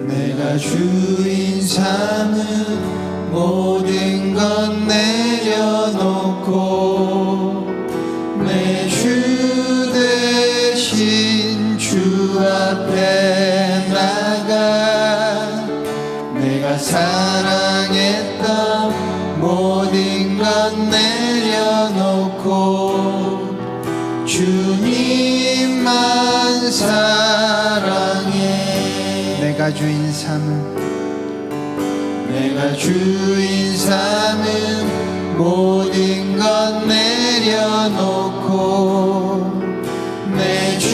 내가 주인 삼은 모든 것 내려놓고 내 주 대신 주 앞에 나가 내가 사랑했던 모든 것 내려놓고 주님만 사랑해. 내가 주인 삼은 모든 것 내려놓고 내 주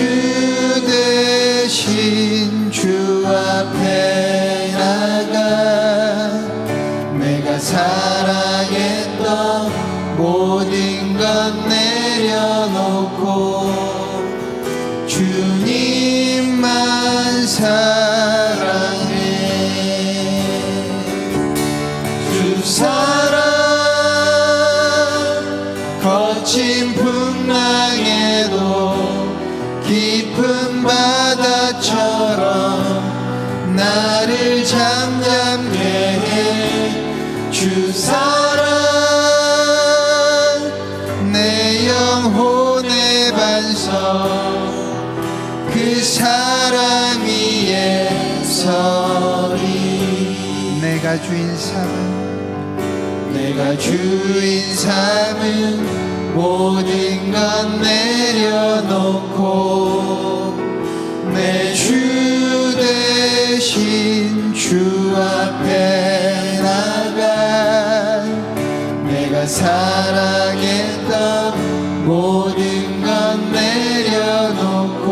대신 주 앞에 나가 내가 사랑했던 모든 것 내려놓고 주님만 사랑해. 주 사랑 거친 풍랑에도 깊은 바다처럼 나를 잠잠게 해. 주 사랑 내 영혼의 반석 그 사랑 위에 서리. 내가 주인 삼은 모든 것 내려놓고 내 주 대신 주 앞에 나가 내가 사랑했던 모든 것 내려놓고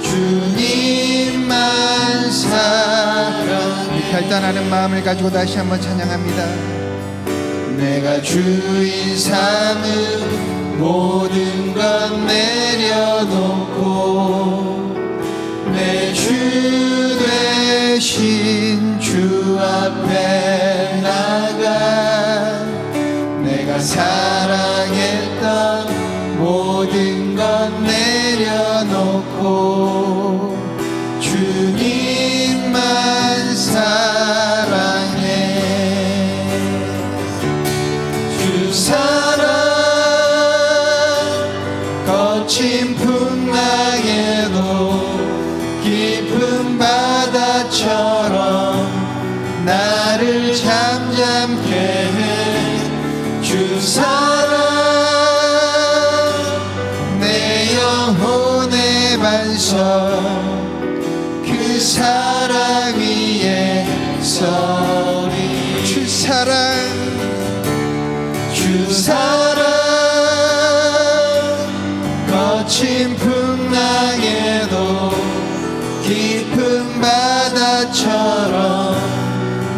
주님만 사랑해. 결단하는 마음을 가지고 다시 한번 찬양합니다. 내가 주인 삼은 모든 것 내려놓고 내 주 대신 주 앞에 나가 내가 사랑했던 모든 것 내려놓고 주님만 사랑해. 주 사랑 거친 풍랑에도 깊은 바다처럼 나를 잠잠게 해. 주 사랑 내 영혼의 반석 그 사랑 위에 서리. 주 사랑 거친 풍랑에도 깊은 바다처럼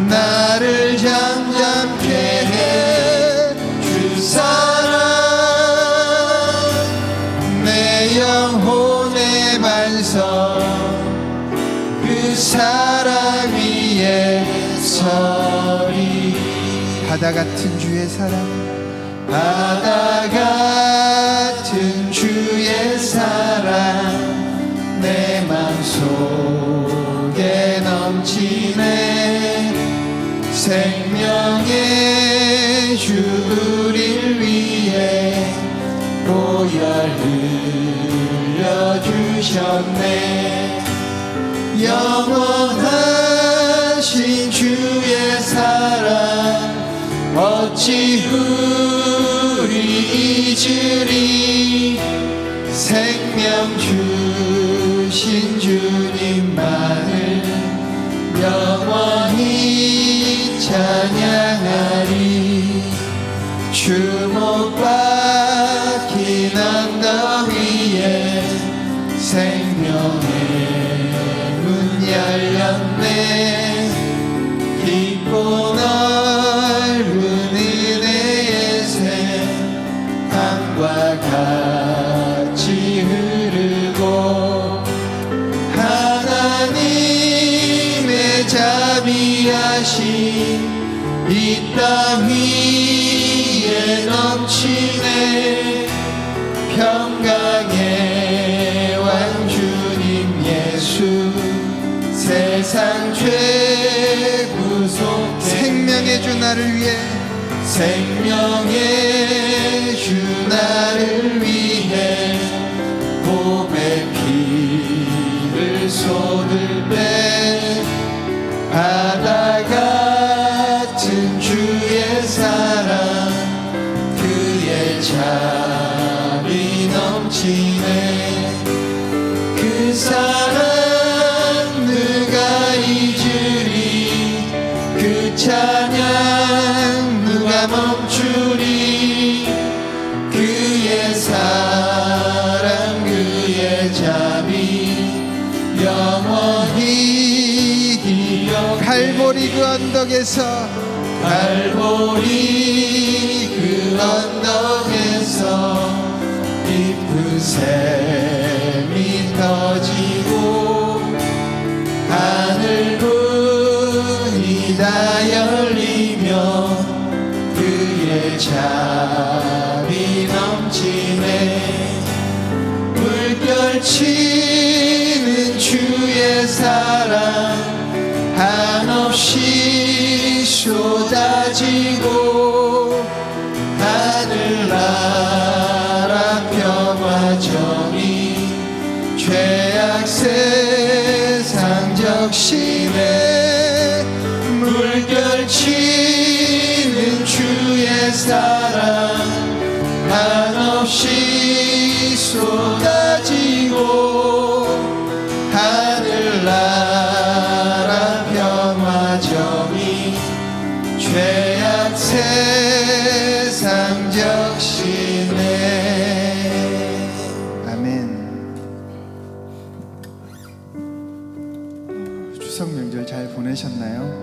나를 잠잠게 해. 주 사랑 내 영혼의 반석 그 사랑 위에 서리. 바다 같은 주의 사랑 바다 같은 주의 사랑 내 맘속에 넘치네. 생명의 주 우릴 위해 보혈 흘려주셨네. 영원하신 주의 사랑 어찌 우리 잊으리. 생명 주신 주님만을 영원히 찬양하리. 주목받긴 언덕 위에 생명의 문 열렸네. 깊고 넓은 은혜의 샘 강과 같이 흐르고 하나님의 자비 위하신 이 땅 위에 넘치네 평강의 왕 주님 예수 세상 죄 구속해 생명의 주 나를 위해 생명의 주 나를 위해 보배 피를 쏟을 때 바다 같은 주의 사랑 그의 잠이 넘치네 그 사랑 누가 잊으리 그 찬양 누가 멈추리 그의 사랑 그의 잠이 영원히 기억 갈보리 그 언덕에서 갈보리 그 언덕에서 깊은 샘이 터지고 하늘 문이 다 열리며 그의 잠이 넘치네 물결치는 주의 사랑 한없이 쏟아지고 하늘나라 평화 정의 죄악 세상 적시네 물결치는 주의 사랑 한없이 쏟아지고 하늘나라 평화 정의 죄악 세상 적시네 아멘. 추석 명절 잘 보내셨나요?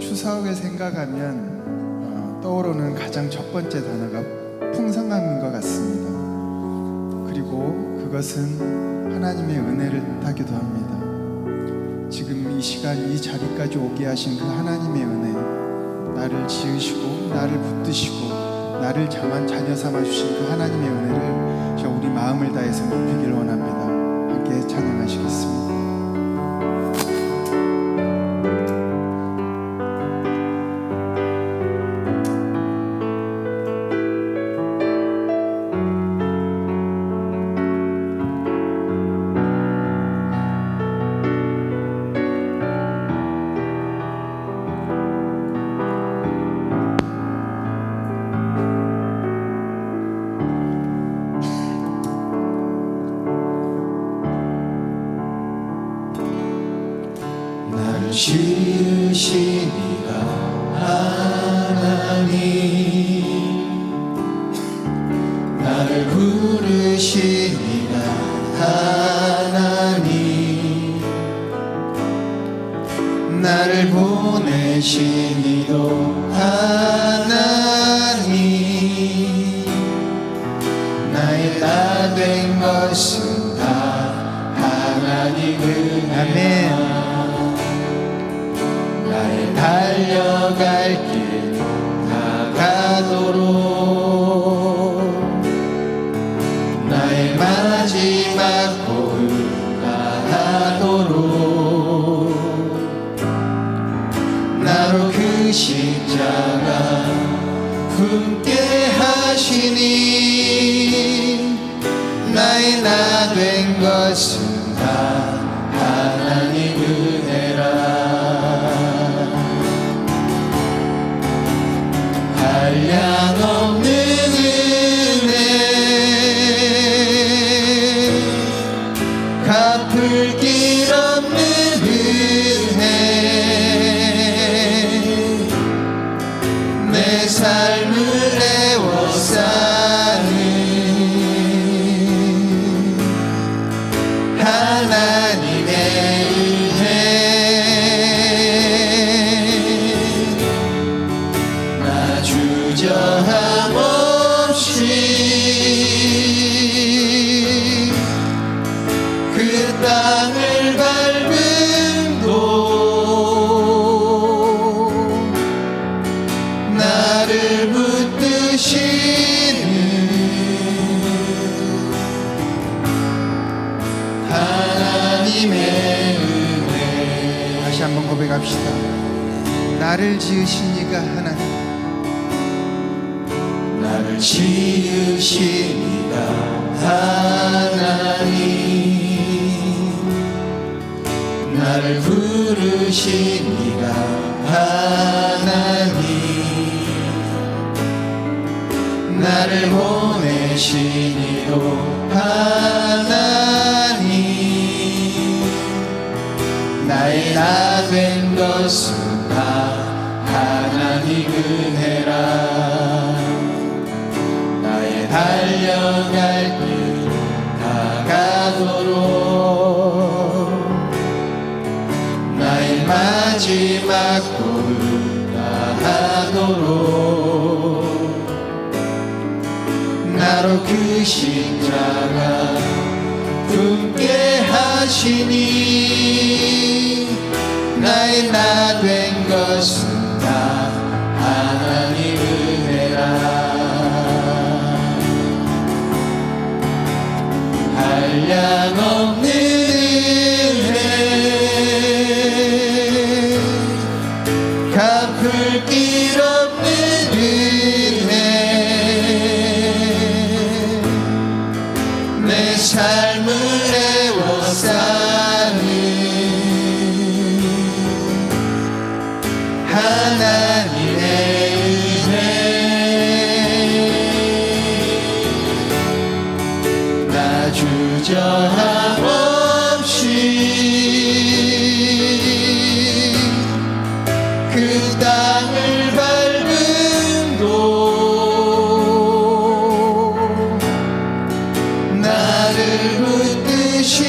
추석을 생각하면 떠오르는 가장 첫 번째 단어가 풍성함인 것 같습니다. 그리고 그것은 하나님의 은혜를 뜻하기도 합니다. 지금 이 시간 이 자리까지 오게 하신 그 하나님의 은혜, 나를 지으시고 나를 붙드시고 나를 자녀 삼아 주신 그 하나님의 은혜를 저 우리 마음을 다해서 높이기를 원합니다. 함께 찬양하시겠습니다. 지으신 이가 하나님 나를 부르신 이가 하나님 나를 보내신 이도 하나님 나의 나 된 것은 다 하나님 은혜야 아멘. 나의 달려갈 길 나가도록 나의 마지막 고을 다하도록 나로 그 십자가 품게 하시니 나의 나 된 것은 다 하나님 은혜라 한량없는 은혜 갚을 길 없는 은혜 내 삶을 애워싸는 하나님 다시 한번 고백합시다. 나를 지으신 이가 하나님, 나를 지으신 이가 하나님, 나를 부르신 이가 하나님, 나를 보내신 이도 하나님, 나의 나 된 것은 다 하나님 은혜라. 나의 달려갈 길 다가도록, 나의 마지막 도를 다하도록, 나로 그 십자가 품게 하시니, 나의 나 된 것은 다 하나님 은혜라. 한량없는 은혜, 갚을 길 없는 은혜, 내 삶을 애워싸는 하나님의 은혜, 나 주저함 없이 그 땅을 밟은 곳, 나를 붙드시는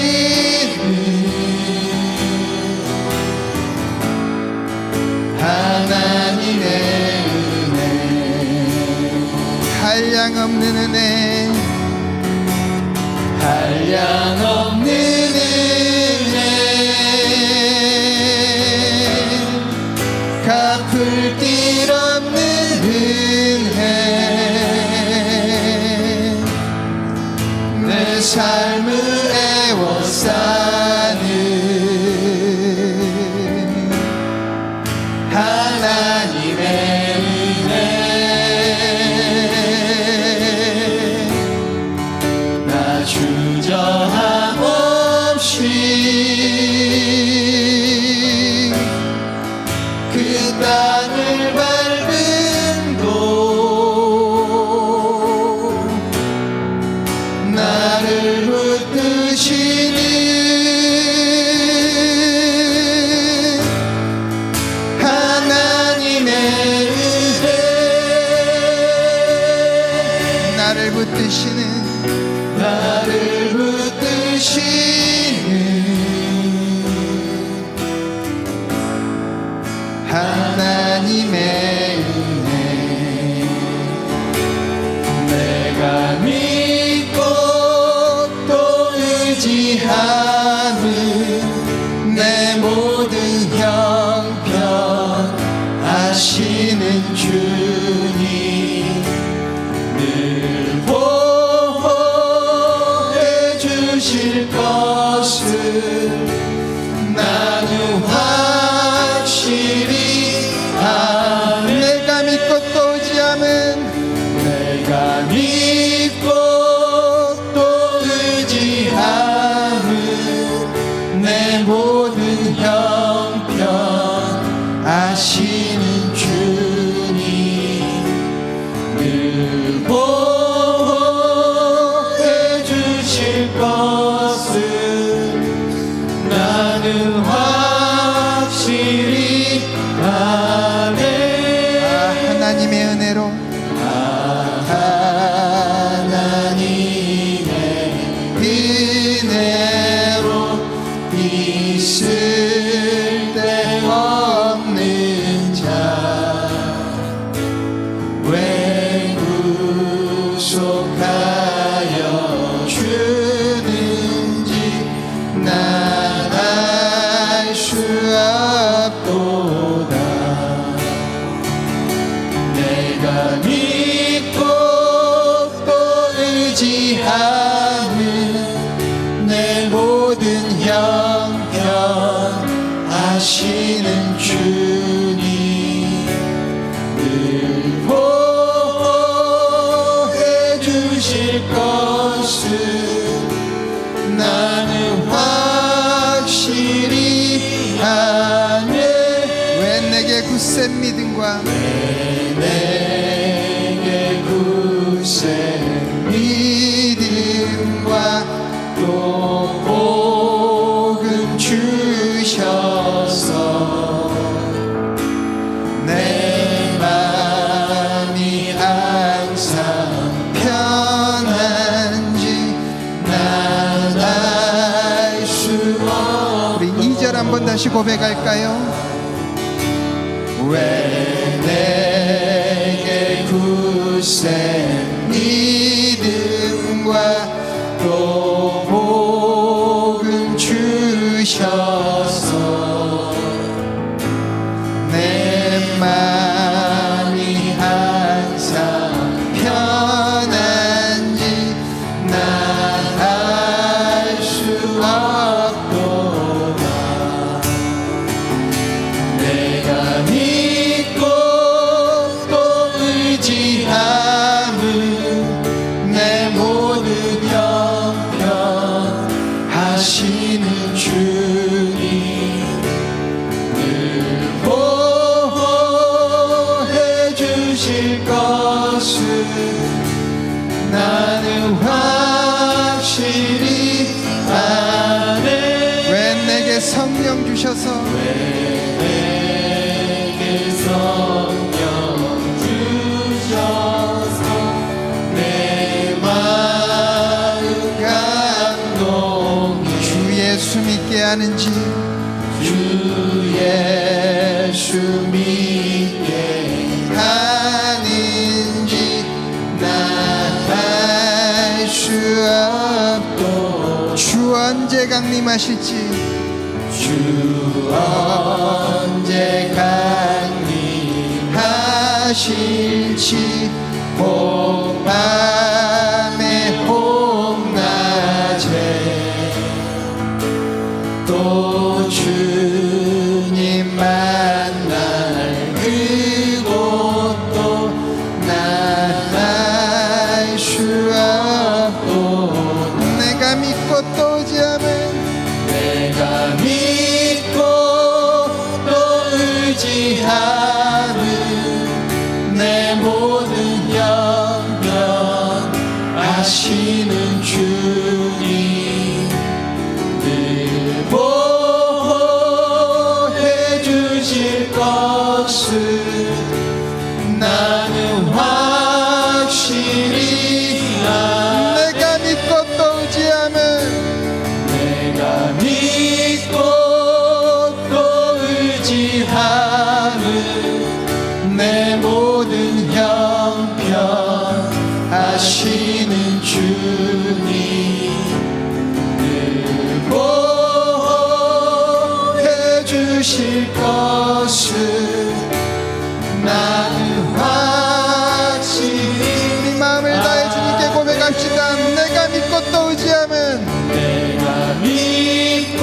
하나님의 은혜, 한량없는 은혜, 한량없는 은혜, 갚을 길 없는 은혜, 내 삶을 애워싸는 하나님의 은혜, 나 주저함 없이 그 땅을 밟은 곳, 나를 붙드시는 하나님의 은혜, 나를 붙드시는 나를 붙드시는 하나님의 은혜, 내가 믿고 또 의지하는 내 모든 형편 아시는 주님, 늘 보호해 주실 것을 나는 확실히 아네. 내가 믿고 또 의지하면, 내가 믿고 또 의지하는 내 모든 형편 아시는 주님, 늘 보호해 주실 것을 나는 확실히 아네. 하나님의 은혜로 하나님의 은혜로 있을 데 없는 자 왜 구속하여 주는지 난 알 수 없도다. 내가 믿고 또 의지하는 내 모든 형편 하시는 주님 늘 보호해 주실 것을 나는 확실히 아네. 왜 내게 굳센 믿음과 내게 굳센 믿음과 또 복음 주셔서 내 맘이 항상 편한지 난 알 수 없. 우리 2절 한번 다시 고백할까요? 왜 내게 굳센 믿음과 또 복음 주셔서 내 맘이 항상 편한지 난 알 수 없도다. 내가 믿고 또 의지함은 내 모든 형편 하시는 주님 늘 보호해 주실 것을 나는 확실히 아네. 왜 내게 성령 주셔서 내게 성령 주셔서 내 마음 감동이 주 예수 믿게 하는지 주 예수 믿게 하는지 난 알 수 없도. 주 언제 강림하실지 주 언제 강림하실지 혹밤에 혹낮에 또 주님 만날 그곳도 난 알 수 없고. 내가 믿고 또 오지하면 내가 믿고 또 의지하는 내 모든 형편 아시는 주님 늘 보호해 주실 것을 나는 확실히 내가 믿고 또 오지하면 내가 믿고 또 의지하는 내 모든 형편 아시는 주님 늘 보호해 주실 것을 나는 확실히. 우리 마음을 다해 주님께 고백합시다. 내가 믿고 또 의지하면 내가 믿고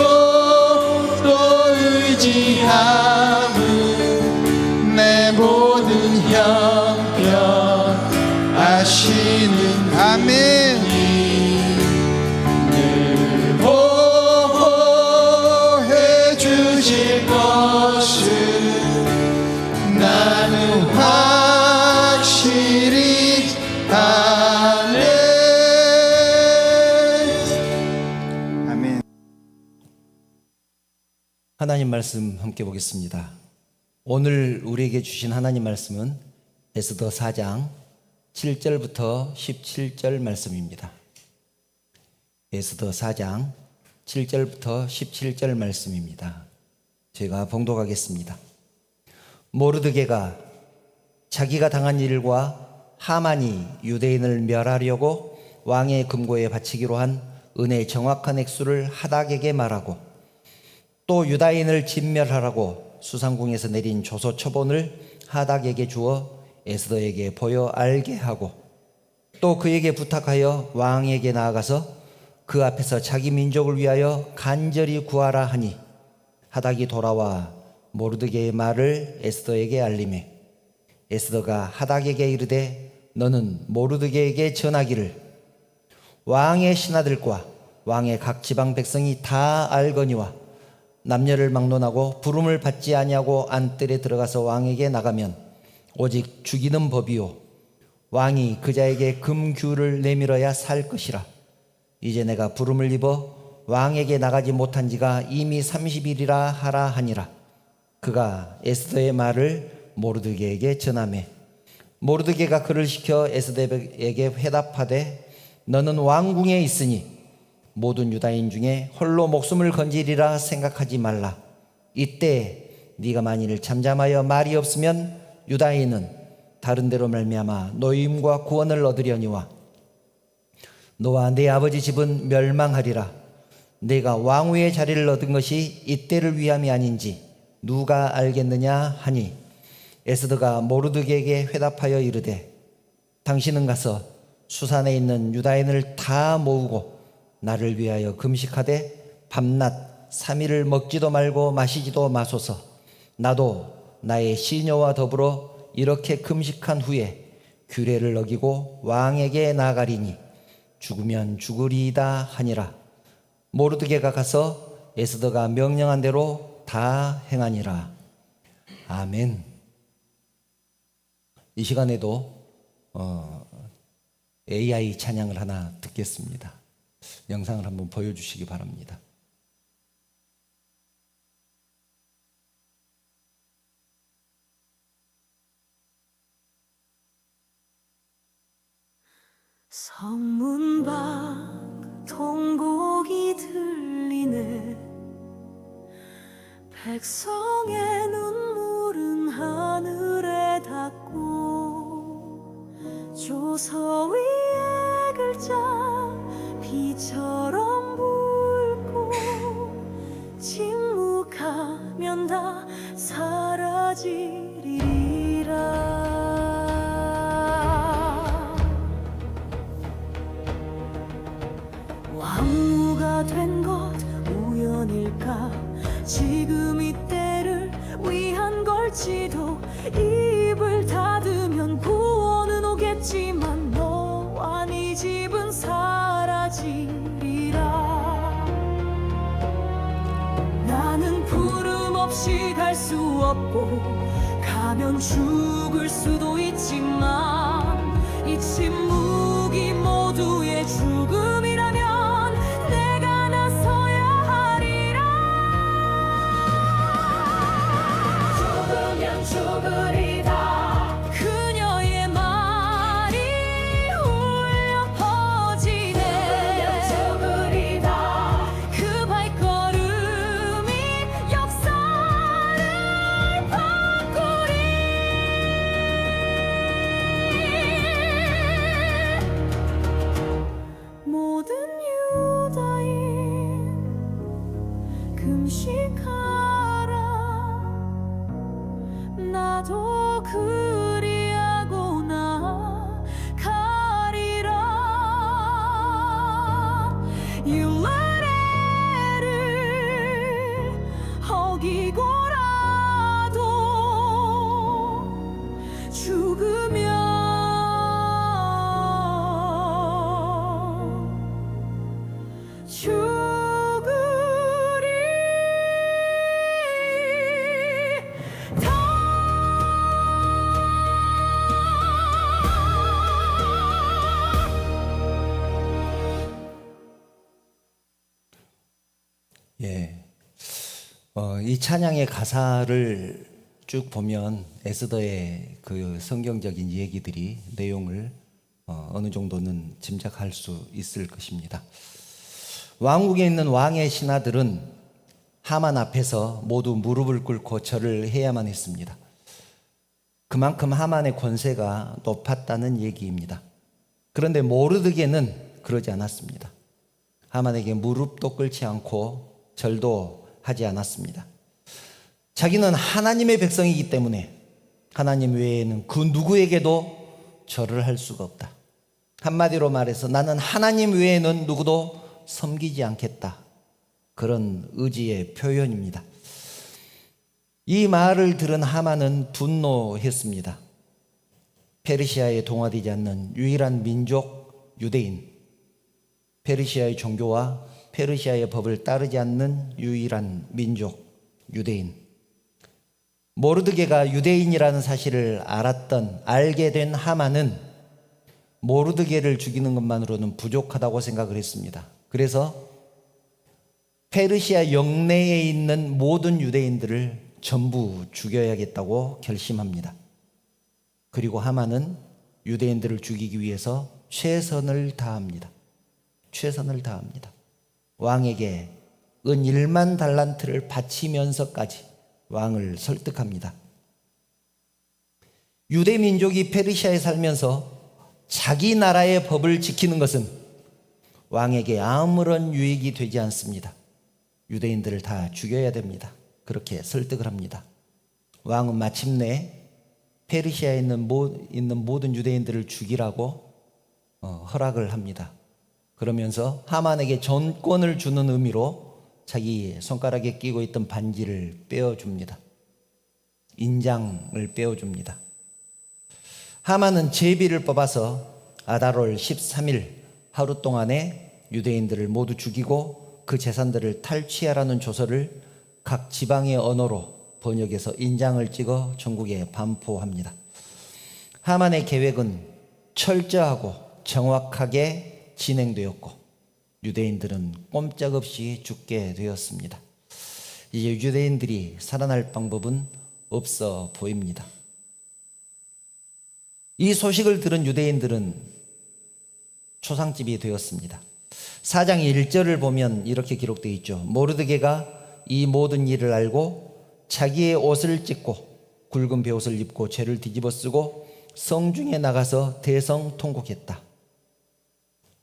또 의지함은 내 모든 형편 아시는 아멘. 늘 보호해 주실 것을 나는 확실히 아네. 아멘. 하나님 말씀 함께 보겠습니다. 오늘 우리에게 주신 하나님 말씀은 에스더 4장 7절부터 17절 말씀입니다. 에스더 4장 7절부터 17절 말씀입니다. 제가 봉독하겠습니다. 모르드게가 자기가 당한 일과 하만이 유대인을 멸하려고 왕의 금고에 바치기로 한 은혜의 정확한 액수를 하닥에게 말하고 또 유다인을 진멸하라고 수상궁에서 내린 조서 처본을 하닥에게 주어 에스더에게 보여 알게 하고 또 그에게 부탁하여 왕에게 나아가서 그 앞에서 자기 민족을 위하여 간절히 구하라 하니 하닥이 돌아와 모르드게의 말을 에스더에게 알리매 에스더가 하닥에게 이르되 너는 모르드게에게 전하기를 왕의 신하들과 왕의 각 지방 백성이 다 알거니와 남녀를 막론하고 부름을 받지 아니하고 안뜰에 들어가서 왕에게 나가면 오직 죽이는 법이요 왕이 그자에게 금규를 내밀어야 살 것이라. 이제 내가 부름을 입어 왕에게 나가지 못한 지가 이미 30일이라 하라 하니라. 그가 에스더의 말을 모르드게에게 전하매 모르드게가 그를 시켜 에스더에게 회답하되 너는 왕궁에 있으니 모든 유다인 중에 홀로 목숨을 건지리라 생각하지 말라. 이때 네가 만일 잠잠하여 말이 없으면 유다인은 다른 데로 말미암아 노임과 구원을 얻으려니와 너와 네 아버지 집은 멸망하리라. 네가 왕위의 자리를 얻은 것이 이때를 위함이 아닌지 누가 알겠느냐 하니 에스더가 모르드게에게 회답하여 이르되 당신은 가서 수산에 있는 유다인을 다 모으고 나를 위하여 금식하되 밤낮 3일을 먹지도 말고 마시지도 마소서. 나도 나의 시녀와 더불어 이렇게 금식한 후에 규례를 어기고 왕에게 나아가리니 죽으면 죽으리이다 하니라. 모르드게가 가서 에스더가 명령한 대로 다 행하니라. 아멘. 이 시간에도 AI 찬양을 하나 듣겠습니다. 영상을 한번 보여주시기 바랍니다. 성문 밖 통곡이 들리네. 백성의 눈물은 하늘에 닿고 조서 위의 글자 비처럼 붉고 침묵하면 다 사라지리라. 왕후가 된 것 우연일까? 지금 이때를 위한 걸지도. 입을 닫으면 구원은 오겠지만 너와 네 집은 사라지리라. 나는 부름 없이 갈 수 없고 가면 죽을 수도 있지만 이 침묵이 모두의 죽음이라면 내가 나서야 하리라. 죽으면 죽으리다. 그녀의 말이 울려 퍼지네. 죽으면 죽으리다. 그 발걸음이 역사를 바꾸리. 모든 유다인 금식하라. 나도 그리하고 나가리라. 율례를 어기고라도 죽으면 이 찬양의 가사를 쭉 보면 에스더의 그 성경적인 얘기들이 내용을 어느 정도는 짐작할 수 있을 것입니다. 왕국에 있는 왕의 신하들은 하만 앞에서 모두 무릎을 꿇고 절을 해야만 했습니다. 그만큼 하만의 권세가 높았다는 얘기입니다. 그런데 모르드게는 그러지 않았습니다. 하만에게 무릎도 꿇지 않고 절도 하지 않았습니다. 자기는 하나님의 백성이기 때문에 하나님 외에는 그 누구에게도 절을 할 수가 없다. 한마디로 말해서 나는 하나님 외에는 누구도 섬기지 않겠다. 그런 의지의 표현입니다. 이 말을 들은 하만은 분노했습니다. 페르시아에 동화되지 않는 유일한 민족 유대인, 페르시아의 종교와 페르시아의 법을 따르지 않는 유일한 민족 유대인, 모르드게가 유대인이라는 사실을 알게 된 하만은 모르드게를 죽이는 것만으로는 부족하다고 생각을 했습니다. 그래서 페르시아 영내에 있는 모든 유대인들을 전부 죽여야겠다고 결심합니다. 그리고 하만은 유대인들을 죽이기 위해서 최선을 다합니다. 최선을 다합니다. 왕에게 은 1만 달란트를 바치면서까지 왕을 설득합니다. 유대 민족이 페르시아에 살면서 자기 나라의 법을 지키는 것은 왕에게 아무런 유익이 되지 않습니다. 유대인들을 다 죽여야 됩니다. 그렇게 설득을 합니다. 왕은 마침내 페르시아에 있는 모든 유대인들을 죽이라고 허락을 합니다. 그러면서 하만에게 전권을 주는 의미로 자기 손가락에 끼고 있던 반지를 빼어줍니다. 인장을 빼어줍니다. 하만은 제비를 뽑아서 아달월 13일 하루 동안에 유대인들을 모두 죽이고 그 재산들을 탈취하라는 조서를 각 지방의 언어로 번역해서 인장을 찍어 전국에 반포합니다. 하만의 계획은 철저하고 정확하게 진행되었고 유대인들은 꼼짝없이 죽게 되었습니다. 이제 유대인들이 살아날 방법은 없어 보입니다. 이 소식을 들은 유대인들은 초상집이 되었습니다. 4장 1절을 보면 이렇게 기록되어 있죠. 모르드게가 이 모든 일을 알고 자기의 옷을 찢고 굵은 베옷을 입고 죄를 뒤집어 쓰고 성중에 나가서 대성통곡했다.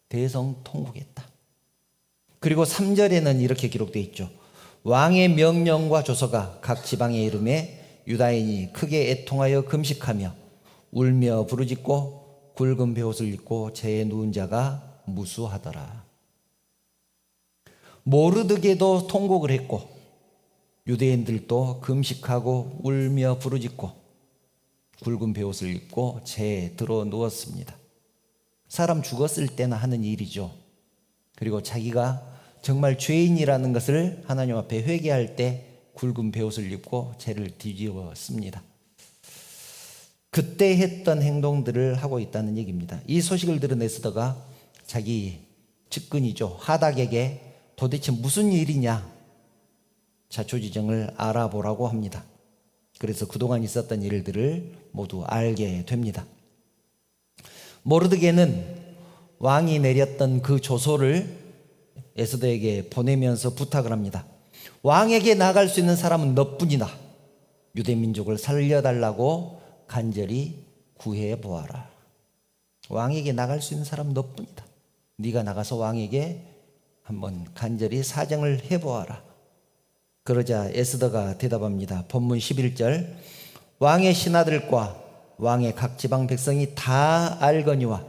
대성통곡했다. 그리고 3절에는 이렇게 기록되어 있죠. 왕의 명령과 조서가 각 지방에 이름에 유다인이 크게 애통하여 금식하며 울며 부르짖고 굵은 베옷을 입고 재에 누운 자가 무수하더라. 모르드게도 통곡을 했고 유대인들도 금식하고 울며 부르짖고 굵은 베옷을 입고 재에 들어 누웠습니다. 사람 죽었을 때나 하는 일이죠. 그리고 자기가 정말 죄인이라는 것을 하나님 앞에 회개할 때 굵은 베옷을 입고 재를 뒤집었습니다. 그때 했던 행동들을 하고 있다는 얘기입니다. 이 소식을 들은 에스더가 자기 측근이죠, 하닥에게 도대체 무슨 일이냐 자초지정을 알아보라고 합니다. 그래서 그동안 있었던 일들을 모두 알게 됩니다. 모르드게는 왕이 내렸던 그 조서를 에스더에게 보내면서 부탁을 합니다. 왕에게 나갈 수 있는 사람은 너뿐이다. 유대 민족을 살려달라고 간절히 구해보아라. 왕에게 나갈 수 있는 사람은 너뿐이다. 네가 나가서 왕에게 한번 간절히 사정을 해보아라. 그러자 에스더가 대답합니다. 본문 11절 왕의 신하들과 왕의 각 지방 백성이 다 알거니와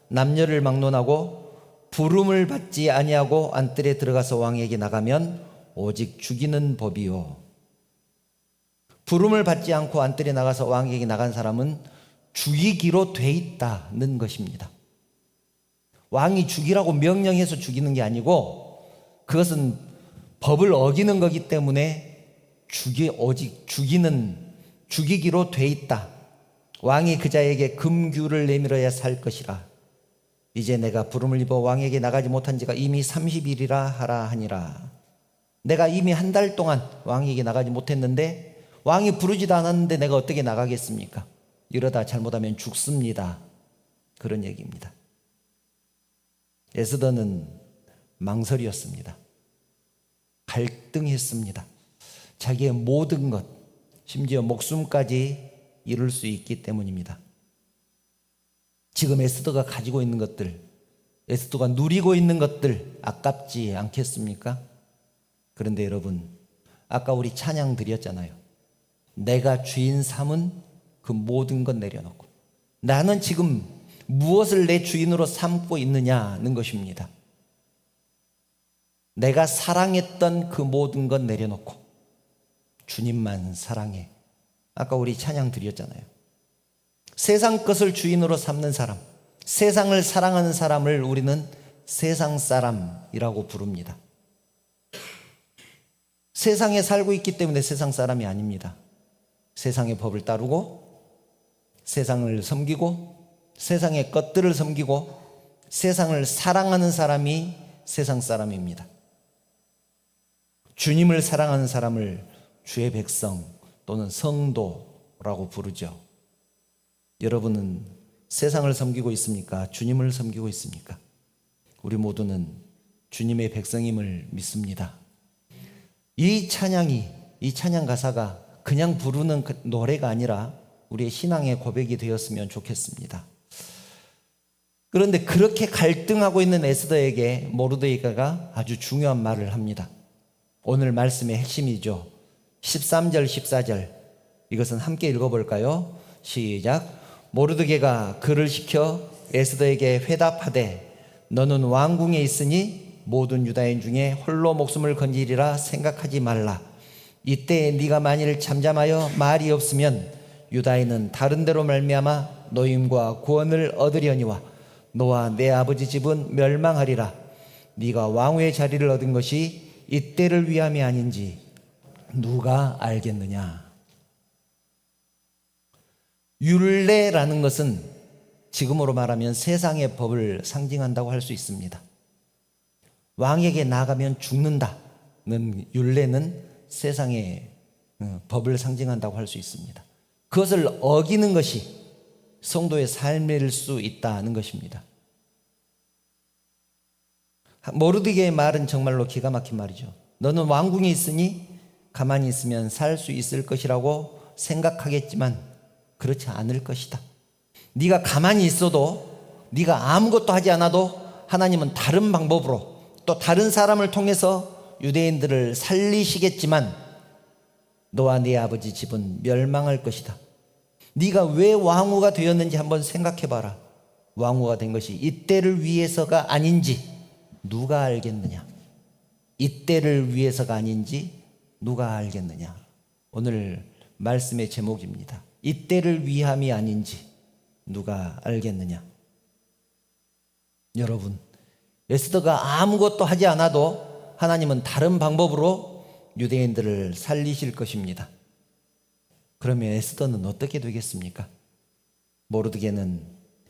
남녀를 막론하고 부름을 받지 아니하고 안뜰에 들어가서 왕에게 나가면 오직 죽이는 법이요. 부름을 받지 않고 안뜰에 나가서 왕에게 나간 사람은 죽이기로 돼 있다는 것입니다. 왕이 죽이라고 명령해서 죽이는 게 아니고 그것은 법을 어기는 거기 때문에 오직 죽이기로 돼 있다. 왕이 그자에게 금규를 내밀어야 살 것이라. 이제 내가 부름을 입어 왕에게 나가지 못한 지가 이미 30일이라 하라 하니라. 내가 이미 한 달 동안 왕에게 나가지 못했는데 왕이 부르지도 않았는데 내가 어떻게 나가겠습니까? 이러다 잘못하면 죽습니다. 그런 얘기입니다. 에스더는 망설이었습니다. 갈등했습니다. 자기의 모든 것, 심지어 목숨까지 잃을 수 있기 때문입니다. 지금 에스더가 가지고 있는 것들, 에스더가 누리고 있는 것들 아깝지 않겠습니까? 그런데 여러분, 아까 우리 찬양 드렸잖아요. 내가 주인 삼은 그 모든 것 내려놓고 나는 지금 무엇을 내 주인으로 삼고 있느냐는 것입니다. 내가 사랑했던 그 모든 것 내려놓고 주님만 사랑해. 아까 우리 찬양 드렸잖아요. 세상 것을 주인으로 삼는 사람, 세상을 사랑하는 사람을 우리는 세상 사람이라고 부릅니다. 세상에 살고 있기 때문에 세상 사람이 아닙니다. 세상의 법을 따르고 세상을 섬기고 세상의 것들을 섬기고 세상을 사랑하는 사람이 세상 사람입니다. 주님을 사랑하는 사람을 주의 백성 또는 성도라고 부르죠. 여러분은 세상을 섬기고 있습니까? 주님을 섬기고 있습니까? 우리 모두는 주님의 백성임을 믿습니다. 이 찬양 가사가 그냥 부르는 노래가 아니라 우리의 신앙의 고백이 되었으면 좋겠습니다. 그런데 그렇게 갈등하고 있는 에스더에게 모르드게가 아주 중요한 말을 합니다. 오늘 말씀의 핵심이죠. 13절 14절 이것은 함께 읽어볼까요? 시작. 모르드게가 그를 시켜 에스더에게 회답하되 너는 왕궁에 있으니 모든 유다인 중에 홀로 목숨을 건지리라 생각하지 말라. 이때 네가 만일 잠잠하여 말이 없으면 유다인은 다른 데로 말미암아 노임과 구원을 얻으려니와 너와 내 아버지 집은 멸망하리라. 네가 왕후의 자리를 얻은 것이 이때를 위함이 아닌지 누가 알겠느냐. 율례라는 것은 지금으로 말하면 세상의 법을 상징한다고 할 수 있습니다. 왕에게 나가면 죽는다는 율례는 세상의 법을 상징한다고 할 수 있습니다. 그것을 어기는 것이 성도의 삶일 수 있다는 것입니다. 모르드게의 말은 정말로 기가 막힌 말이죠. 너는 왕궁에 있으니 가만히 있으면 살 수 있을 것이라고 생각하겠지만 그렇지 않을 것이다. 네가 가만히 있어도 네가 아무것도 하지 않아도 하나님은 다른 방법으로 또 다른 사람을 통해서 유대인들을 살리시겠지만 너와 네 아버지 집은 멸망할 것이다. 네가 왜 왕후가 되었는지 한번 생각해봐라. 왕후가 된 것이 이때를 위해서가 아닌지 누가 알겠느냐. 이때를 위해서가 아닌지 누가 알겠느냐. 오늘 말씀의 제목입니다. 이때를 위함이 아닌지 누가 알겠느냐. 여러분, 에스더가 아무것도 하지 않아도 하나님은 다른 방법으로 유대인들을 살리실 것입니다. 그러면 에스더는 어떻게 되겠습니까? 모르드게는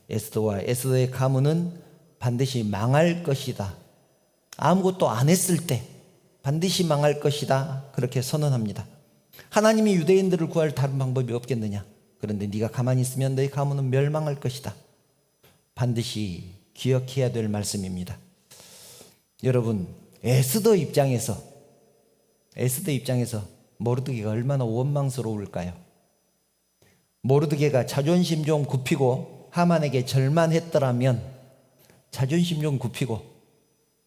에스더와 에스더의 가문은 반드시 망할 것이다. 아무것도 안 했을 때 반드시 망할 것이다. 그렇게 선언합니다. 하나님이 유대인들을 구할 다른 방법이 없겠느냐? 그런데 네가 가만히 있으면 너희 가문은 멸망할 것이다. 반드시 기억해야 될 말씀입니다. 여러분, 에스더 입장에서 모르드게가 얼마나 원망스러울까요? 모르드게가 자존심 좀 굽히고 하만에게 절만했더라면, 자존심 좀 굽히고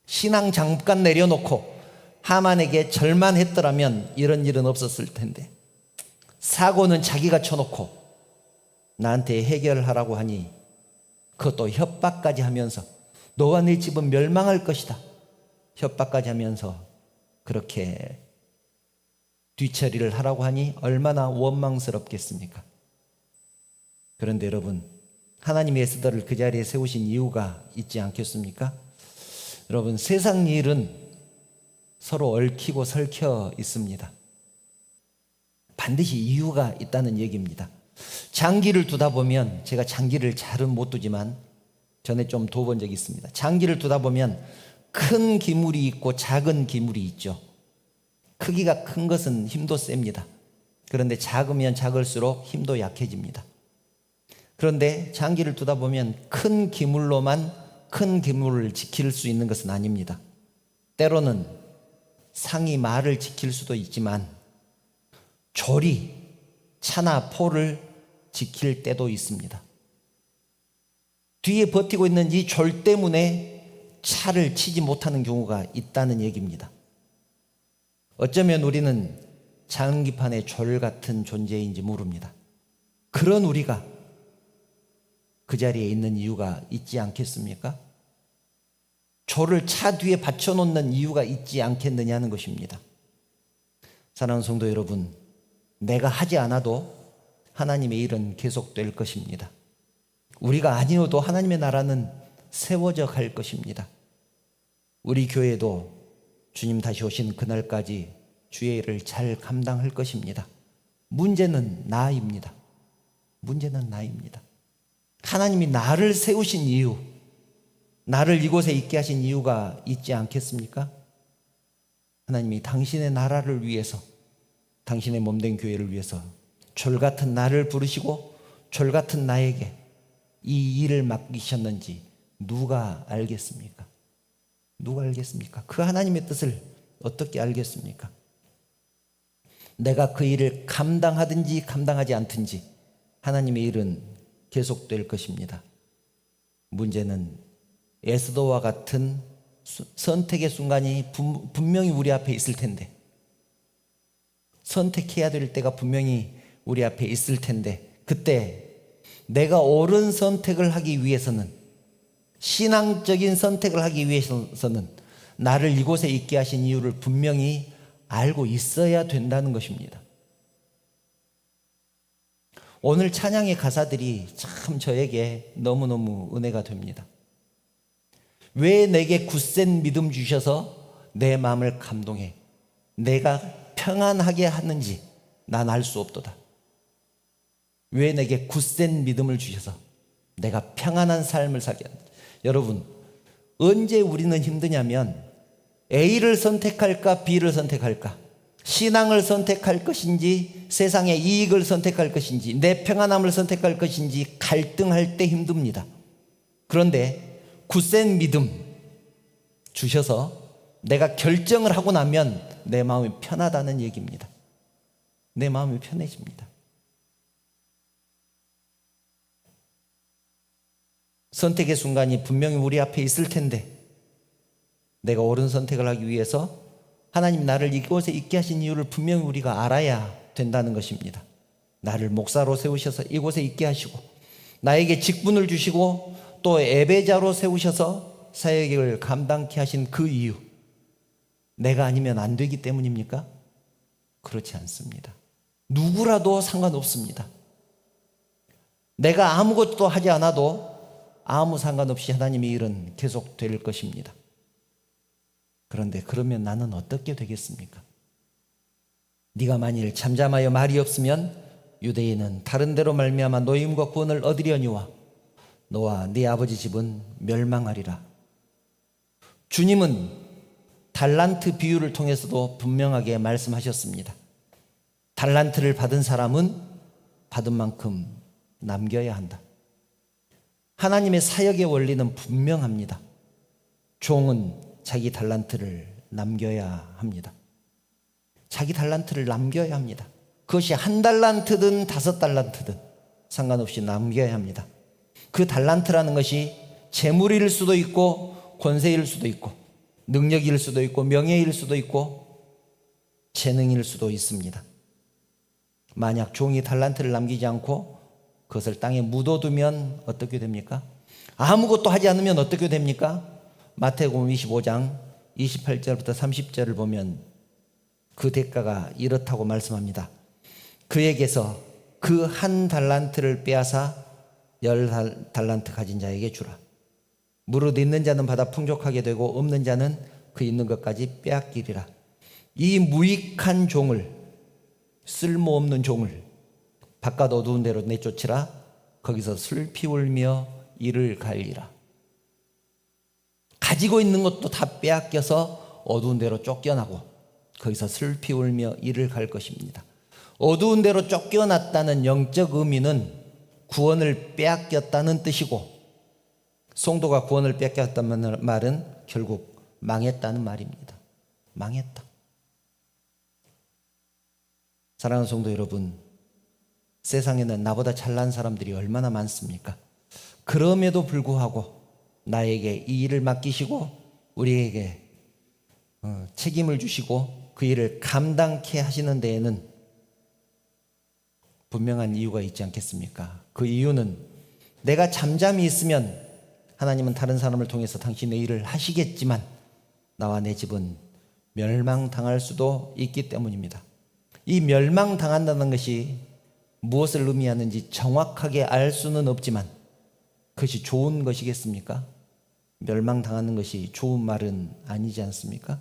신앙 잠깐 내려놓고 하만에게 절만했더라면 이런 일은 없었을 텐데, 사고는 자기가 쳐놓고 나한테 해결하라고 하니 그것도 협박까지 하면서 너와 네 집은 멸망할 것이다 협박까지 하면서 그렇게 뒤처리를 하라고 하니 얼마나 원망스럽겠습니까? 그런데 여러분, 하나님이 에스더를 그 자리에 세우신 이유가 있지 않겠습니까? 여러분, 세상 일은 서로 얽히고 설켜 있습니다. 반드시 이유가 있다는 얘기입니다. 장기를 두다 보면, 제가 장기를 잘은 못 두지만 전에 좀 둬본 적이 있습니다. 장기를 두다 보면 큰 기물이 있고 작은 기물이 있죠. 크기가 큰 것은 힘도 셉니다. 그런데 작으면 작을수록 힘도 약해집니다. 그런데 장기를 두다 보면 큰 기물로만 큰 기물을 지킬 수 있는 것은 아닙니다. 때로는 상이 말을 지킬 수도 있지만 졸이 차나 포를 지킬 때도 있습니다. 뒤에 버티고 있는 이 졸 때문에 차를 치지 못하는 경우가 있다는 얘기입니다. 어쩌면 우리는 장기판의 졸 같은 존재인지 모릅니다. 그런 우리가 그 자리에 있는 이유가 있지 않겠습니까? 졸을 차 뒤에 받쳐놓는 이유가 있지 않겠느냐는 것입니다. 사랑하는 성도 여러분, 내가 하지 않아도 하나님의 일은 계속될 것입니다. 우리가 아니어도 하나님의 나라는 세워져 갈 것입니다. 우리 교회도 주님 다시 오신 그날까지 주의 일을 잘 감당할 것입니다. 문제는 나입니다. 문제는 나입니다. 하나님이 나를 세우신 이유, 나를 이곳에 있게 하신 이유가 있지 않겠습니까? 하나님이 당신의 나라를 위해서, 당신의 몸된 교회를 위해서 졸 같은 나를 부르시고 졸 같은 나에게 이 일을 맡기셨는지 누가 알겠습니까? 누가 알겠습니까? 그 하나님의 뜻을 어떻게 알겠습니까? 내가 그 일을 감당하든지 감당하지 않든지 하나님의 일은 계속될 것입니다. 문제는 에스더와 같은 선택의 순간이 분명히 우리 앞에 있을 텐데, 선택해야 될 때가 분명히 우리 앞에 있을 텐데, 그때 내가 옳은 선택을 하기 위해서는, 신앙적인 선택을 하기 위해서는 나를 이곳에 있게 하신 이유를 분명히 알고 있어야 된다는 것입니다. 오늘 찬양의 가사들이 참 저에게 너무너무 은혜가 됩니다. 왜 내게 굳센 믿음 주셔서 내 마음을 감동해 내가 평안하게 하는지 난 알 수 없도다. 왜 내게 굳센 믿음을 주셔서 내가 평안한 삶을 살게 하는지. 여러분, 언제 우리는 힘드냐면 A를 선택할까 B를 선택할까, 신앙을 선택할 것인지 세상의 이익을 선택할 것인지 내 평안함을 선택할 것인지 갈등할 때 힘듭니다. 그런데 굳센 믿음 주셔서 내가 결정을 하고 나면 내 마음이 편하다는 얘기입니다. 내 마음이 편해집니다. 선택의 순간이 분명히 우리 앞에 있을 텐데 내가 옳은 선택을 하기 위해서 하나님 나를 이곳에 있게 하신 이유를 분명히 우리가 알아야 된다는 것입니다. 나를 목사로 세우셔서 이곳에 있게 하시고 나에게 직분을 주시고 또 예배자로 세우셔서 사역을 감당케 하신 그 이유, 내가 아니면 안 되기 때문입니까? 그렇지 않습니다. 누구라도 상관없습니다. 내가 아무것도 하지 않아도 아무 상관없이 하나님의 일은 계속될 것입니다. 그런데 그러면 나는 어떻게 되겠습니까? 네가 만일 잠잠하여 말이 없으면 유대인은 다른 데로 말미암아 노임과 구원을 얻으려니와 너와 네 아버지 집은 멸망하리라. 주님은 달란트 비유를 통해서도 분명하게 말씀하셨습니다. 달란트를 받은 사람은 받은 만큼 남겨야 한다. 하나님의 사역의 원리는 분명합니다. 종은 자기 달란트를 남겨야 합니다. 자기 달란트를 남겨야 합니다. 그것이 1달란트든 5달란트든 상관없이 남겨야 합니다. 그 달란트라는 것이 재물일 수도 있고 권세일 수도 있고 능력일 수도 있고 명예일 수도 있고 재능일 수도 있습니다. 만약 종이 달란트를 남기지 않고 그것을 땅에 묻어두면 어떻게 됩니까? 아무것도 하지 않으면 어떻게 됩니까? 마태복음 25장 28절부터 30절을 보면 그 대가가 이렇다고 말씀합니다. 그에게서 그 1달란트를 빼앗아 10달란트 가진 자에게 주라. 무릇 있는 자는 받아 풍족하게 되고 없는 자는 그 있는 것까지 빼앗기리라. 이 무익한 종을, 쓸모없는 종을 바깥 어두운 데로 내쫓으라. 거기서 슬피 울며 이를 갈리라. 가지고 있는 것도 다 빼앗겨서 어두운 데로 쫓겨나고 거기서 슬피 울며 이를 갈 것입니다. 어두운 데로 쫓겨났다는 영적 의미는 구원을 빼앗겼다는 뜻이고, 성도가 구원을 뺏겼다는 말은 결국 망했다는 말입니다. 망했다. 사랑하는 성도 여러분, 세상에는 나보다 잘난 사람들이 얼마나 많습니까? 그럼에도 불구하고 나에게 이 일을 맡기시고 우리에게 책임을 주시고 그 일을 감당케 하시는 데에는 분명한 이유가 있지 않겠습니까? 그 이유는 내가 잠잠히 있으면 하나님은 다른 사람을 통해서 당신의 일을 하시겠지만 나와 내 집은 멸망당할 수도 있기 때문입니다. 이 멸망당한다는 것이 무엇을 의미하는지 정확하게 알 수는 없지만 그것이 좋은 것이겠습니까? 멸망당하는 것이 좋은 말은 아니지 않습니까?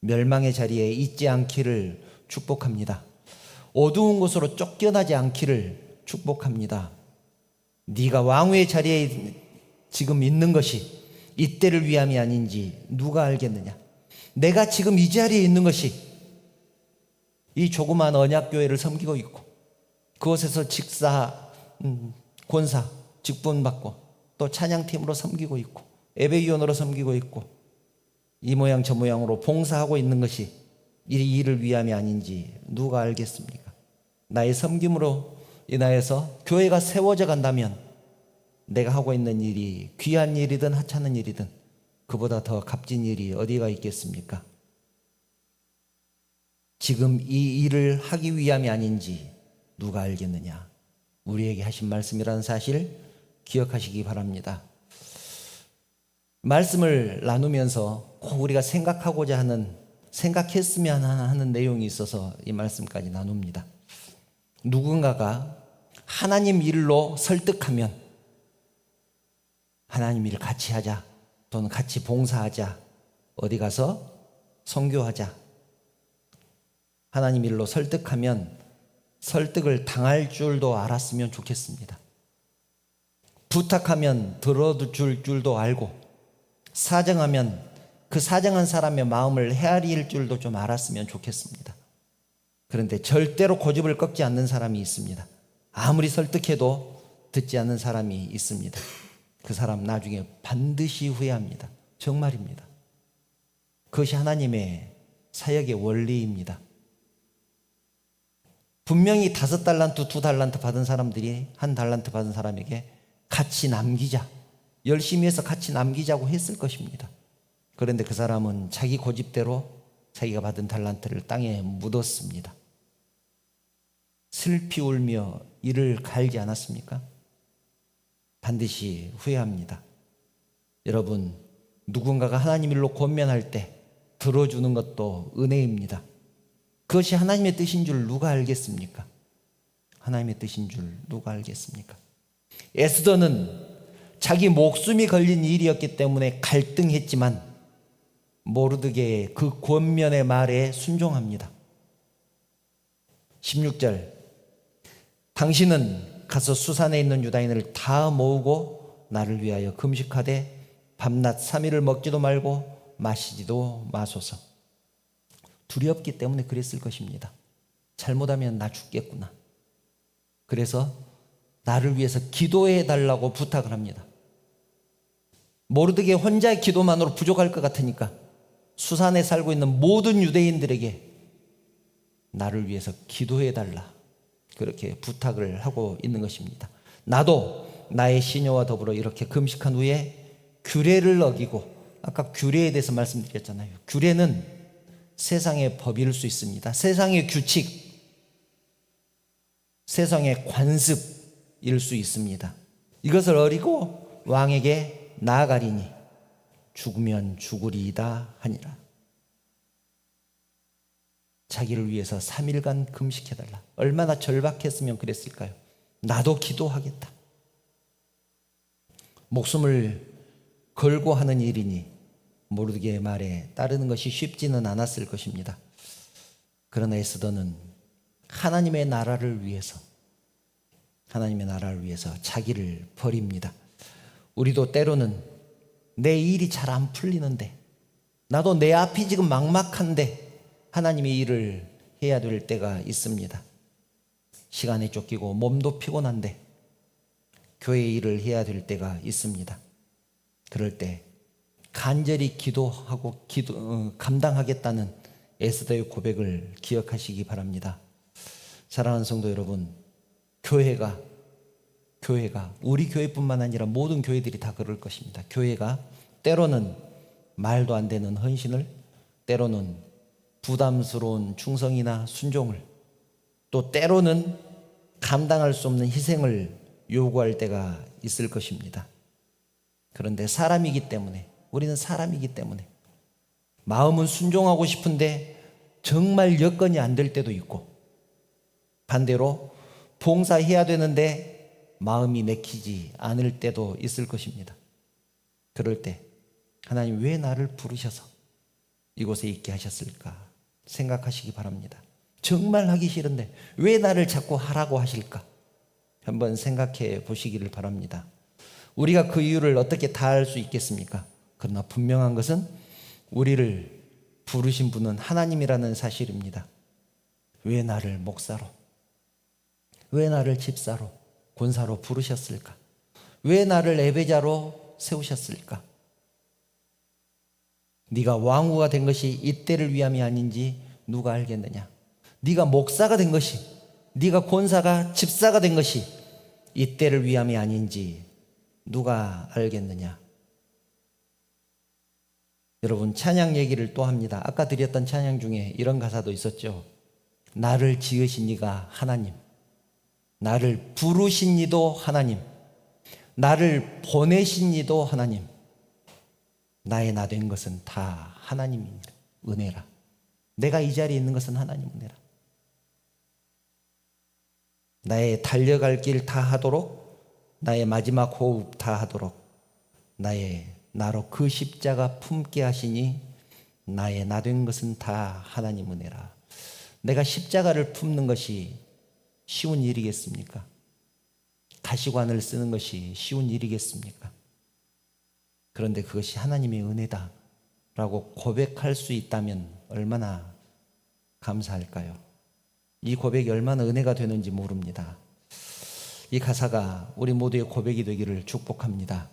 멸망의 자리에 있지 않기를 축복합니다. 어두운 곳으로 쫓겨나지 않기를 축복합니다. 네가 왕후의 자리에 지금 있는 것이 이때를 위함이 아닌지 누가 알겠느냐? 내가 지금 이 자리에 있는 것이 이 조그마한 언약교회를 섬기고 있고 그곳에서 직사, 권사, 직분받고 또 찬양팀으로 섬기고 있고 예배위원으로 섬기고 있고 이 모양 저 모양으로 봉사하고 있는 것이 이 일을 위함이 아닌지 누가 알겠습니까? 나의 섬김으로 인하여서 교회가 세워져 간다면 내가 하고 있는 일이 귀한 일이든 하찮은 일이든 그보다 더 값진 일이 어디가 있겠습니까? 지금 이 일을 하기 위함이 아닌지 누가 알겠느냐? 우리에게 하신 말씀이라는 사실 기억하시기 바랍니다. 말씀을 나누면서 꼭 우리가 생각하고자 하는, 생각했으면 하는 내용이 있어서 이 말씀까지 나눕니다. 누군가가 하나님 일로 설득하면 하나님 일 같이 하자, 또는 같이 봉사하자, 어디 가서 선교하자. 하나님 일로 설득하면 설득을 당할 줄도 알았으면 좋겠습니다. 부탁하면 들어줄 줄도 알고 사정하면 그 사정한 사람의 마음을 헤아릴 줄도 좀 알았으면 좋겠습니다. 그런데 절대로 고집을 꺾지 않는 사람이 있습니다. 아무리 설득해도 듣지 않는 사람이 있습니다. 그 사람 나중에 반드시 후회합니다. 정말입니다. 그것이 하나님의 사역의 원리입니다. 분명히 5달란트, 2달란트 받은 사람들이 1달란트 받은 사람에게 같이 남기자, 열심히 해서 같이 남기자고 했을 것입니다. 그런데 그 사람은 자기 고집대로 자기가 받은 달란트를 땅에 묻었습니다. 슬피 울며 이를 갈지 않았습니까? 반드시 후회합니다. 여러분, 누군가가 하나님 일로 권면할 때 들어주는 것도 은혜입니다. 그것이 하나님의 뜻인 줄 누가 알겠습니까? 하나님의 뜻인 줄 누가 알겠습니까? 에스더는 자기 목숨이 걸린 일이었기 때문에 갈등했지만 모르드게의 그 권면의 말에 순종합니다. 16절, 당신은 가서 수산에 있는 유다인을 다 모으고 나를 위하여 금식하되 밤낮 3일을 먹지도 말고 마시지도 마소서. 두렵기 때문에 그랬을 것입니다. 잘못하면 나 죽겠구나. 그래서 나를 위해서 기도해 달라고 부탁을 합니다. 모르드게 혼자의 기도만으로 부족할 것 같으니까 수산에 살고 있는 모든 유대인들에게 나를 위해서 기도해 달라, 그렇게 부탁을 하고 있는 것입니다. 나도 나의 시녀와 더불어 이렇게 금식한 후에 규례를 어기고, 아까 규례에 대해서 말씀드렸잖아요. 규례는 세상의 법일 수 있습니다. 세상의 규칙, 세상의 관습일 수 있습니다. 이것을 어리고 왕에게 나아가리니 죽으면 죽으리이다 하니라. 자기를 위해서 3일간 금식해달라. 얼마나 절박했으면 그랬을까요? 나도 기도하겠다. 목숨을 걸고 하는 일이니 모르드게의 말에 따르는 것이 쉽지는 않았을 것입니다. 그러나 에스더는 하나님의 나라를 위해서 자기를 버립니다. 우리도 때로는 내 일이 잘 안 풀리는데, 나도 내 앞이 지금 막막한데 하나님의 일을 해야 될 때가 있습니다. 시간에 쫓기고 몸도 피곤한데 교회의 일을 해야 될 때가 있습니다. 그럴 때 간절히 기도하고 감당하겠다는 에스더의 고백을 기억하시기 바랍니다. 사랑하는 성도 여러분, 교회가 우리 교회뿐만 아니라 모든 교회들이 다 그럴 것입니다. 교회가 때로는 말도 안 되는 헌신을, 때로는 부담스러운 충성이나 순종을, 또 때로는 감당할 수 없는 희생을 요구할 때가 있을 것입니다. 그런데 우리는 사람이기 때문에 마음은 순종하고 싶은데 정말 여건이 안 될 때도 있고, 반대로 봉사해야 되는데 마음이 내키지 않을 때도 있을 것입니다. 그럴 때 하나님 왜 나를 부르셔서 이곳에 있게 하셨을까 생각하시기 바랍니다. 정말 하기 싫은데 왜 나를 자꾸 하라고 하실까? 한번 생각해 보시기를 바랍니다. 우리가 그 이유를 어떻게 다 알 수 있겠습니까? 그러나 분명한 것은 우리를 부르신 분은 하나님이라는 사실입니다. 왜 나를 목사로, 왜 나를 집사로, 권사로 부르셨을까? 왜 나를 예배자로 세우셨을까? 네가 왕후가 된 것이 이때를 위함이 아닌지 누가 알겠느냐? 네가 목사가 된 것이, 네가 권사가 집사가 된 것이 이때를 위함이 아닌지 누가 알겠느냐? 여러분, 찬양 얘기를 또 합니다. 아까 드렸던 찬양 중에 이런 가사도 있었죠. 나를 지으신 이가 하나님, 나를 부르신 이도 하나님, 나를 보내신 이도 하나님, 나의 나 된 것은 다 하나님입니다. 은혜라. 내가 이 자리에 있는 것은 하나님 은혜라. 나의 달려갈 길 다 하도록, 나의 마지막 호흡 다 하도록 나로 그 십자가 품게 하시니 나의 나 된 것은 다 하나님 은혜라. 내가 십자가를 품는 것이 쉬운 일이겠습니까? 가시관을 쓰는 것이 쉬운 일이겠습니까? 그런데 그것이 하나님의 은혜다라고 고백할 수 있다면 얼마나 감사할까요? 이 고백이 얼마나 은혜가 되는지 모릅니다. 이 가사가 우리 모두의 고백이 되기를 축복합니다.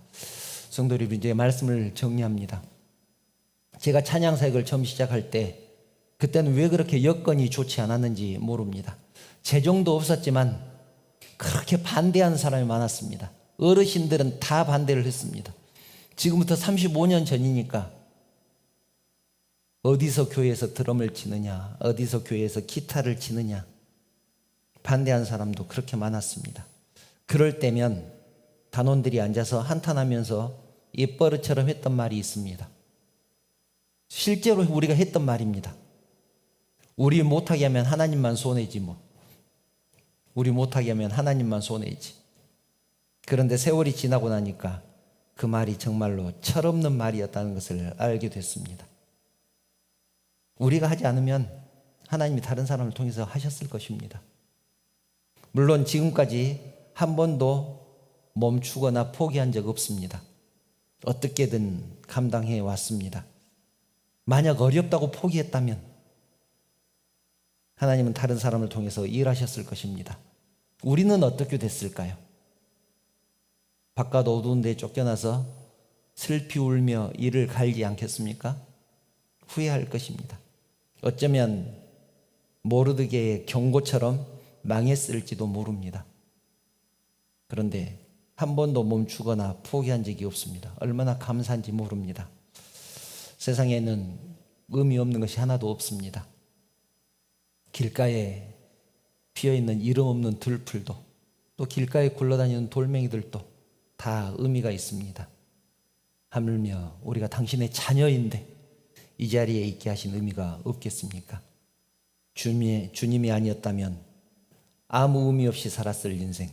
성도 여러분, 이제 말씀을 정리합니다. 제가 찬양 사역을 처음 시작할 때 그때는 왜 그렇게 여건이 좋지 않았는지 모릅니다. 재정도 없었지만 그렇게 반대하는 사람이 많았습니다. 어르신들은 다 반대를 했습니다. 지금부터 35년 전이니까 어디서 교회에서 드럼을 치느냐, 어디서 교회에서 기타를 치느냐 반대하는 사람도 그렇게 많았습니다. 그럴 때면 단원들이 앉아서 한탄하면서 입버릇처럼 했던 말이 있습니다. 실제로 우리가 했던 말입니다. 우리 못하게 하면 하나님만 손해지 뭐. 우리 못하게 하면 하나님만 손해지. 그런데 세월이 지나고 나니까 그 말이 정말로 철없는 말이었다는 것을 알게 됐습니다. 우리가 하지 않으면 하나님이 다른 사람을 통해서 하셨을 것입니다. 물론 지금까지 한 번도 멈추거나 포기한 적 없습니다. 어떻게든 감당해 왔습니다. 만약 어렵다고 포기했다면 하나님은 다른 사람을 통해서 일하셨을 것입니다. 우리는 어떻게 됐을까요? 바깥 어두운 데 쫓겨나서 슬피 울며 이를 갈지 않겠습니까? 후회할 것입니다. 어쩌면 모르드게의 경고처럼 망했을지도 모릅니다. 그런데 한 번도 멈추거나 포기한 적이 없습니다. 얼마나 감사한지 모릅니다. 세상에는 의미 없는 것이 하나도 없습니다. 길가에 피어있는 이름 없는 들풀도, 또 길가에 굴러다니는 돌멩이들도 다 의미가 있습니다. 하물며 우리가 당신의 자녀인데 이 자리에 있게 하신 의미가 없겠습니까? 주님이 아니었다면 아무 의미 없이 살았을 인생,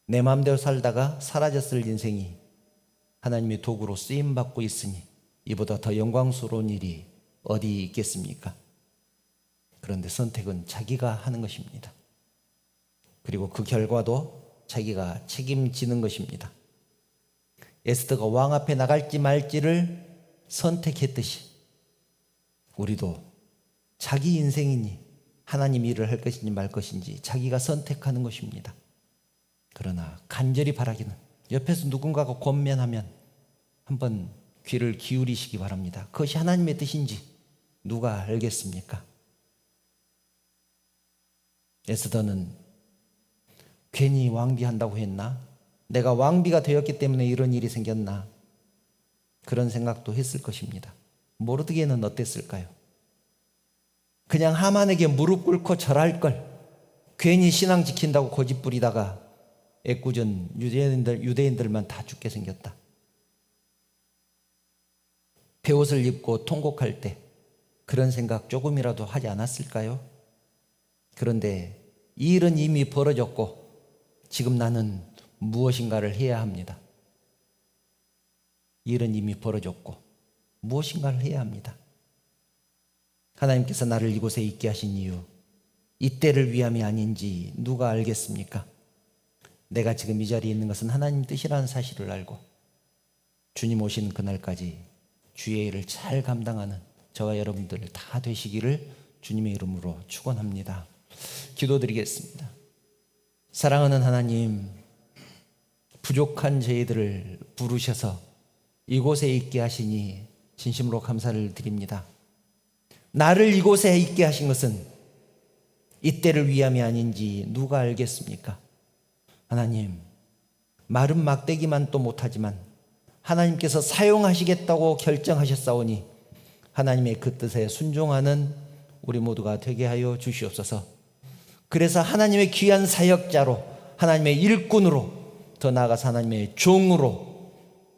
내 마음대로 살다가 사라졌을 인생이 하나님의 도구로 쓰임받고 있으니 이보다 더 영광스러운 일이 어디 있겠습니까? 그런데 선택은 자기가 하는 것입니다. 그리고 그 결과도 자기가 책임지는 것입니다. 에스더가 왕 앞에 나갈지 말지를 선택했듯이 우리도 자기 인생이니 하나님 일을 할 것인지 말 것인지 자기가 선택하는 것입니다. 그러나 간절히 바라기는 옆에서 누군가가 권면하면 한번 귀를 기울이시기 바랍니다. 그것이 하나님의 뜻인지 누가 알겠습니까? 에스더는 괜히 왕비한다고 했나? 내가 왕비가 되었기 때문에 이런 일이 생겼나? 그런 생각도 했을 것입니다. 모르드게는 어땠을까요? 그냥 하만에게 무릎 꿇고 절할 걸, 괜히 신앙 지킨다고 고집 부리다가 애꿎은 유대인들만 다 죽게 생겼다. 베옷을 입고 통곡할 때 그런 생각 조금이라도 하지 않았을까요? 그런데 이 일은 이미 벌어졌고 지금 나는 무엇인가를 해야 합니다. 이 일은 이미 벌어졌고 무엇인가를 해야 합니다. 하나님께서 나를 이곳에 있게 하신 이유, 이때를 위함이 아닌지 누가 알겠습니까? 내가 지금 이 자리에 있는 것은 하나님 뜻이라는 사실을 알고 주님 오시는 그날까지 주의 일을 잘 감당하는 저와 여러분들 다 되시기를 주님의 이름으로 축원합니다. 기도드리겠습니다. 사랑하는 하나님, 부족한 저희들을 부르셔서 이곳에 있게 하시니 진심으로 감사를 드립니다. 나를 이곳에 있게 하신 것은 이때를 위함이 아닌지 누가 알겠습니까? 하나님, 마른 막대기만 또 못하지만 하나님께서 사용하시겠다고 결정하셨사오니 하나님의 그 뜻에 순종하는 우리 모두가 되게 하여 주시옵소서. 그래서 하나님의 귀한 사역자로, 하나님의 일꾼으로, 더 나아가서 하나님의 종으로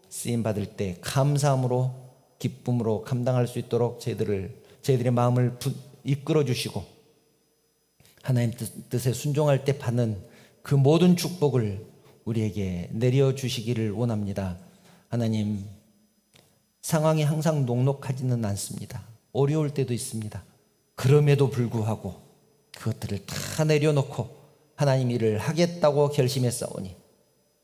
쓰임받을 때 감사함으로 기쁨으로 감당할 수 있도록 저희들의 마음을 이끌어 주시고 하나님 뜻에 순종할 때 받는 그 모든 축복을 우리에게 내려주시기를 원합니다. 하나님, 상황이 항상 녹록하지는 않습니다. 어려울 때도 있습니다. 그럼에도 불구하고 그것들을 다 내려놓고 하나님 일을 하겠다고 결심했사오니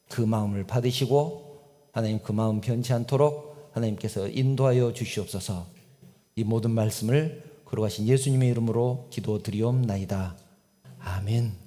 그 마음을 받으시고 하나님 그 마음 변치 않도록 하나님께서 인도하여 주시옵소서. 이 모든 말씀을 거룩하신 예수님의 이름으로 기도드리옵나이다. 아멘.